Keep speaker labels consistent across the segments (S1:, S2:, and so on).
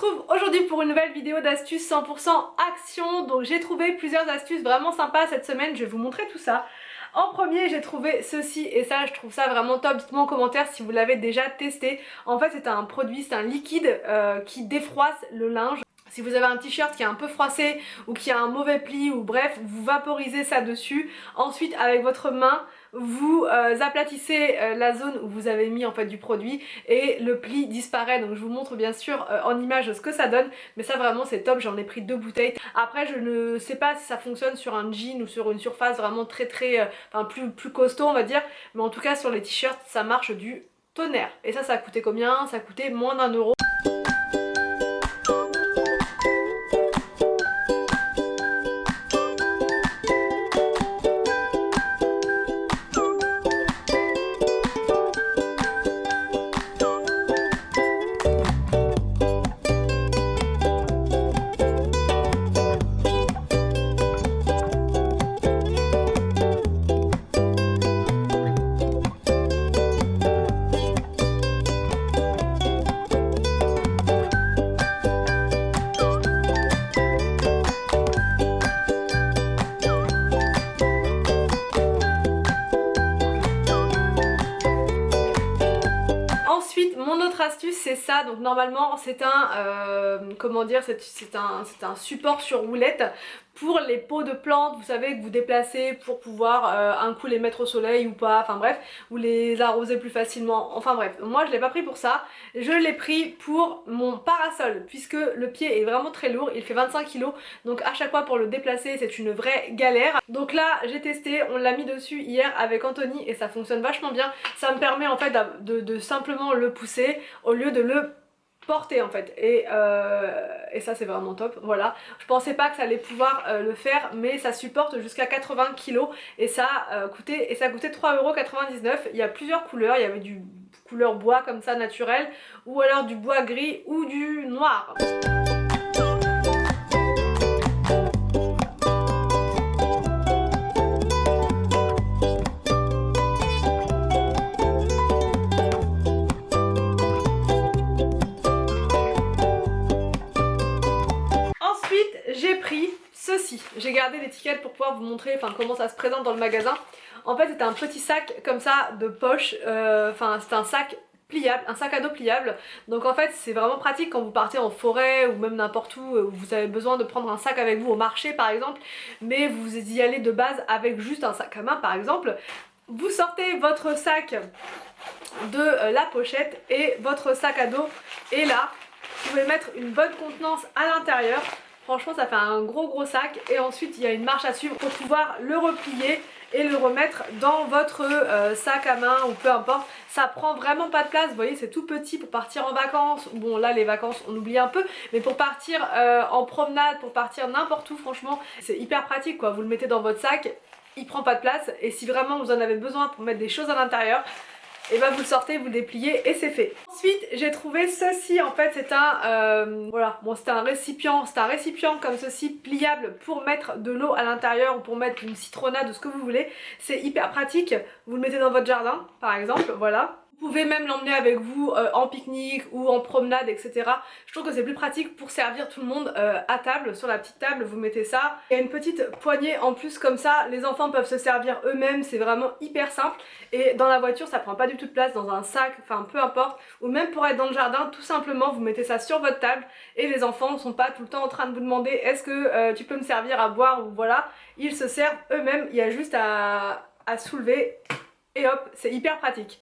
S1: retrouve aujourd'hui pour une nouvelle vidéo d'astuces 100% action. Donc j'ai trouvé plusieurs astuces vraiment sympas cette semaine, je vais vous montrer tout ça. En premier j'ai trouvé ceci et ça je trouve ça vraiment top, dites-moi en commentaire si vous l'avez déjà testé. En fait c'est un produit, c'est un liquide qui défroisse le linge. Si vous avez un t-shirt qui est un peu froissé ou qui a un mauvais pli ou bref, vous vaporisez ça dessus. Ensuite avec votre main, vous aplatissez la zone où vous avez mis en fait du produit et le pli disparaît. Donc je vous montre bien sûr en image ce que ça donne, mais ça vraiment c'est top, j'en ai pris 2 bouteilles. Après je ne sais pas si ça fonctionne sur un jean ou sur une surface vraiment très enfin plus costaud on va dire, mais en tout cas sur les t-shirts ça marche du tonnerre. Et ça a coûté combien? Ça a coûté moins d'1 €. Mon autre astuce c'est ça, donc normalement c'est un comment dire, c'est un support sur roulette pour les pots de plantes, vous savez, que vous déplacez pour pouvoir un coup les mettre au soleil ou pas, enfin bref, ou les arroser plus facilement, enfin bref. Moi je l'ai pas pris pour ça, je l'ai pris pour mon parasol puisque le pied est vraiment très lourd, il fait 25 kg, donc à chaque fois pour le déplacer c'est une vraie galère. Donc là j'ai testé, on l'a mis dessus hier avec Anthony et ça fonctionne vachement bien, ça me permet en fait de simplement le pousser au lieu de le porter en fait et ça c'est vraiment top. Voilà, je pensais pas que ça allait pouvoir le faire, mais ça supporte jusqu'à 80 kg et ça coûtait 3,99 €. Il y a plusieurs couleurs, il y avait du couleur bois comme ça naturel ou alors du bois gris ou du noir. J'ai pris ceci, j'ai gardé l'étiquette pour pouvoir vous montrer comment ça se présente dans le magasin. En fait c'est un petit sac comme ça de poche, c'est un sac pliable, un sac à dos pliable. Donc en fait c'est vraiment pratique quand vous partez en forêt ou même n'importe où vous avez besoin de prendre un sac avec vous au marché par exemple, mais vous y allez de base avec juste un sac à main par exemple. Vous sortez votre sac de la pochette et votre sac à dos est là. Vous pouvez mettre une bonne contenance à l'intérieur. Franchement ça fait un gros sac et ensuite il y a une marche à suivre pour pouvoir le replier et le remettre dans votre sac à main ou peu importe. Ça prend vraiment pas de place, vous voyez c'est tout petit pour partir en vacances. Bon là les vacances on oublie un peu, mais pour partir en promenade, pour partir n'importe où franchement c'est hyper pratique quoi. Vous le mettez dans votre sac, il prend pas de place et si vraiment vous en avez besoin pour mettre des choses à l'intérieur, et ben vous le sortez, vous le dépliez et c'est fait. Ensuite j'ai trouvé ceci, en fait c'est un voilà, bon c'est un récipient comme ceci pliable pour mettre de l'eau à l'intérieur ou pour mettre une citronnade ou ce que vous voulez. C'est hyper pratique, vous le mettez dans votre jardin par exemple, voilà. Vous pouvez même l'emmener avec vous en pique-nique ou en promenade etc. Je trouve que c'est plus pratique pour servir tout le monde à table, sur la petite table vous mettez ça. Il y a une petite poignée en plus comme ça, les enfants peuvent se servir eux-mêmes, c'est vraiment hyper simple. Et dans la voiture ça prend pas du tout de place, dans un sac, enfin peu importe. Ou même pour être dans le jardin, tout simplement vous mettez ça sur votre table et les enfants ne sont pas tout le temps en train de vous demander est-ce que tu peux me servir à boire ou voilà. Ils se servent eux-mêmes, il y a juste à soulever et hop, c'est hyper pratique.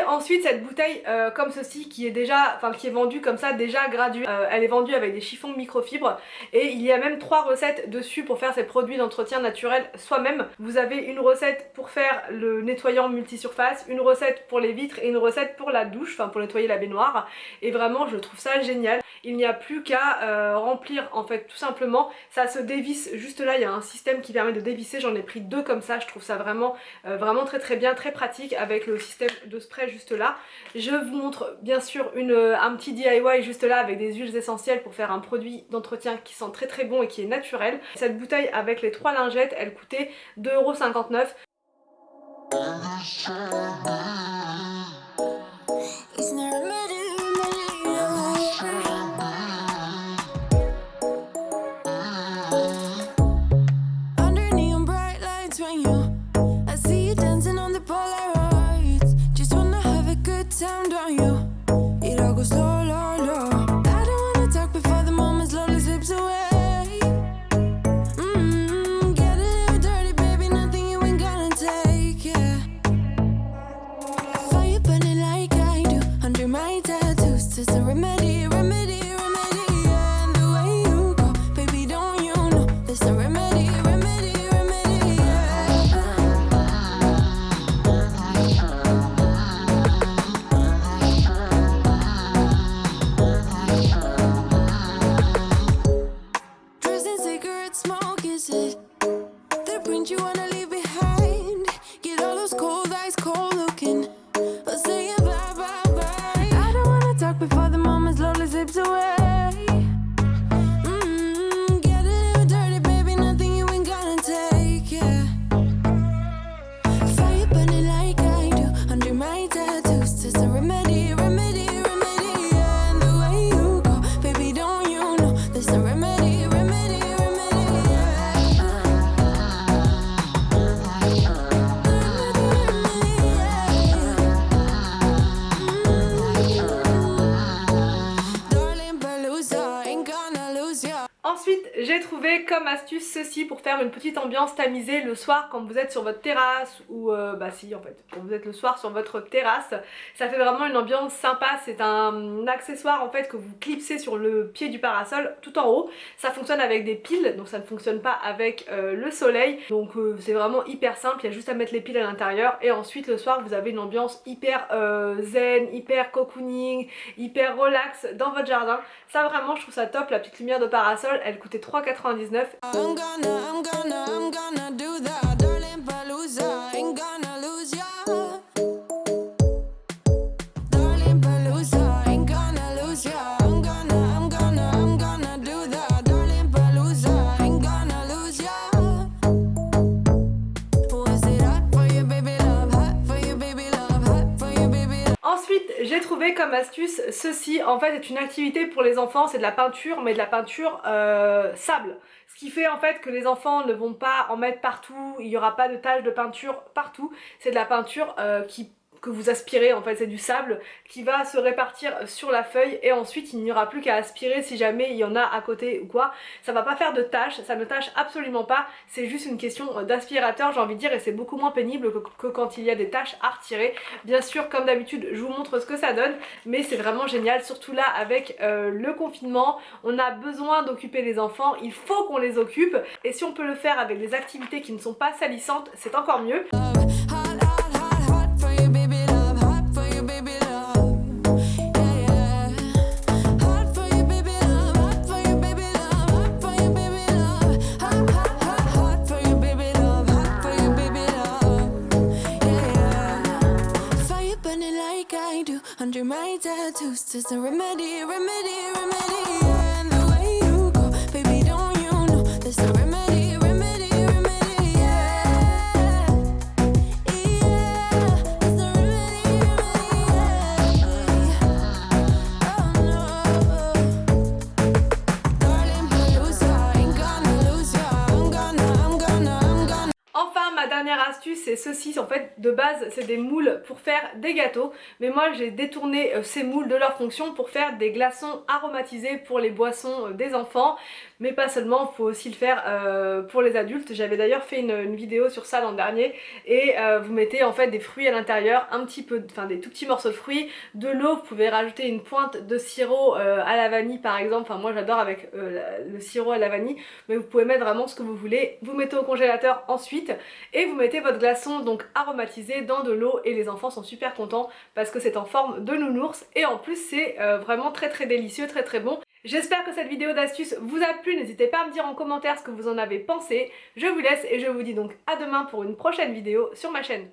S1: Ensuite cette bouteille comme ceci qui est déjà, qui est vendue comme ça déjà graduée, elle est vendue avec des chiffons microfibres et il y a même 3 recettes dessus pour faire ces produits d'entretien naturel soi-même. Vous avez une recette pour faire le nettoyant multisurface, une recette pour les vitres et une recette pour la douche, pour nettoyer la baignoire, et vraiment je trouve ça génial. il n'y a plus qu'à remplir en fait tout simplement. Ça se dévisse juste là, il y a un système qui permet de dévisser, j'en ai pris 2 comme ça, je trouve ça vraiment vraiment très bien, très pratique avec le système de spray juste là. Je vous montre bien sûr un petit DIY juste là avec des huiles essentielles pour faire un produit d'entretien qui sent très bon et qui est naturel. Cette bouteille avec les 3 lingettes, elle coûtait 2,59 €. Ensuite, j'ai trouvé comme astuce ceci pour faire une petite ambiance tamisée le soir quand vous êtes sur votre terrasse ou bah si en fait, quand vous êtes le soir sur votre terrasse, ça fait vraiment une ambiance sympa. C'est un accessoire en fait que vous clipsez sur le pied du parasol tout en haut. Ça fonctionne avec des piles, donc ça ne fonctionne pas avec le soleil. Donc c'est vraiment hyper simple, il y a juste à mettre les piles à l'intérieur et ensuite le soir vous avez une ambiance hyper zen, hyper cocooning, hyper relax dans votre jardin. Ça vraiment je trouve ça top, la petite lumière de parasol, elle coûtait 3,99 €. Ensuite, j'ai trouvé comme astuce ceci, en fait c'est une activité pour les enfants, c'est de la peinture, mais de la peinture sable. Ce qui fait en fait que les enfants ne vont pas en mettre partout, il n'y aura pas de taches de peinture partout, c'est de la peinture que vous aspirez en fait, c'est du sable qui va se répartir sur la feuille et ensuite il n'y aura plus qu'à aspirer si jamais il y en a à côté ou quoi. Ça va pas faire de tâches, ça ne tâche absolument pas, c'est juste une question d'aspirateur j'ai envie de dire et c'est beaucoup moins pénible que quand il y a des tâches à retirer. Bien sûr comme d'habitude je vous montre ce que ça donne mais c'est vraiment génial, surtout là avec le confinement, on a besoin d'occuper les enfants, il faut qu'on les occupe et si on peut le faire avec des activités qui ne sont pas salissantes c'est encore mieux. Under my tattoos, there's a remedy, and the way you go, baby, don't you know, there's a remedy, yeah, there's a remedy, oh no, darling Palooza, ain't gonna lose ya, I'm gonna. Enfin, ma dernière astuce, c'est ceci. En fait, de base, c'est des moules pour faire des gâteaux. Mais moi, j'ai détourné ces moules de leur fonction pour faire des glaçons aromatisés pour les boissons des enfants. Mais pas seulement, il faut aussi le faire pour les adultes. J'avais d'ailleurs fait une vidéo sur ça l'an dernier. Et vous mettez en fait des fruits à l'intérieur, un petit peu, enfin des tout petits morceaux de fruits, de l'eau. Vous pouvez rajouter une pointe de sirop à la vanille par exemple. Enfin, moi, j'adore avec le sirop à la vanille. Mais vous pouvez mettre vraiment ce que vous voulez. Vous mettez au congélateur ensuite. Et vous mettez votre glaçon donc aromatisé dans de l'eau et les enfants sont super contents parce que c'est en forme de nounours et en plus c'est vraiment très délicieux, très bon. J'espère que cette vidéo d'astuce vous a plu, n'hésitez pas à me dire en commentaire ce que vous en avez pensé. Je vous laisse et je vous dis donc à demain pour une prochaine vidéo sur ma chaîne.